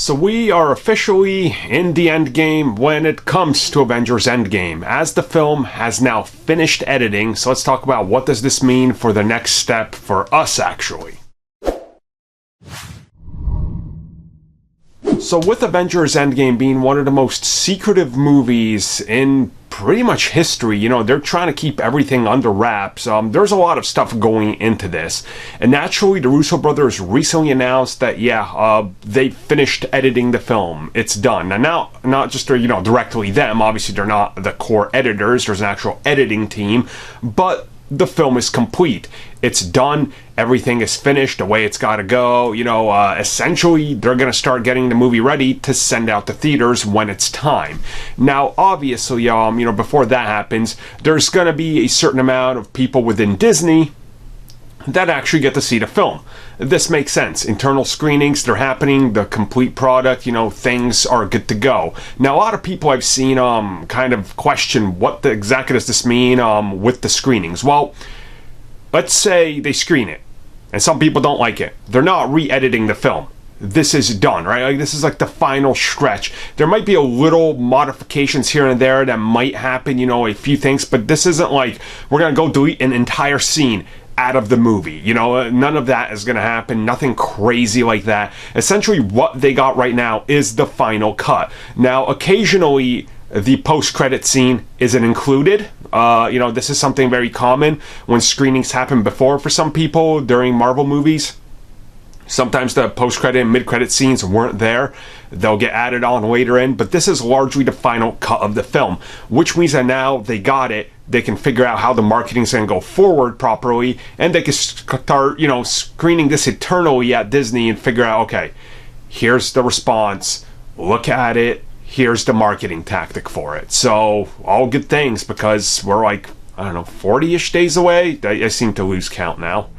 So we are officially in the endgame when it comes to Avengers Endgame, as the film has now finished editing. So let's talk about what does this mean for the next step for us, actually. So with Avengers Endgame being one of the most secretive movies in pretty much history, they're trying to keep everything under wraps. There's a lot of stuff going into this. And naturally, the Russo brothers recently announced that, they finished editing the film. It's done. And now, not just, directly them. Obviously, they're not the core editors. There's an actual editing team. But the film is complete. It's done. Everything is finished the way it's got to go. Essentially, they're going to start getting the movie ready to send out to theaters when it's time. Now, obviously, before that happens, there's going to be a certain amount of people within Disney that actually get to see the film. This makes sense. Internal screenings, they're happening, the complete product, things are good to go. Now, a lot of people I've seen kind of question what exactly does this mean with the screenings. Well, let's say they screen it, and some people don't like it. They're not re-editing the film. This is done, right? This is like the final stretch. There might be a little modifications here and there that might happen, a few things, but this isn't like we're going to go delete an entire scene out of the movie. None of that is going to happen. Nothing crazy like that. Essentially, what they got right now is the final cut. Now, occasionally, the post-credit scene isn't included. This is something very common when screenings happen before for some people during Marvel movies. Sometimes the post-credit and mid-credit scenes weren't there. They'll get added on later in, but this is largely the final cut of the film, which means that now they got it. They can figure out how the marketing's going to go forward properly, and they can start, screening this eternally at Disney and figure out, okay, here's the response, look at it, here's the marketing tactic for it. So, all good things, because we're like, 40-ish days away? I seem to lose count now.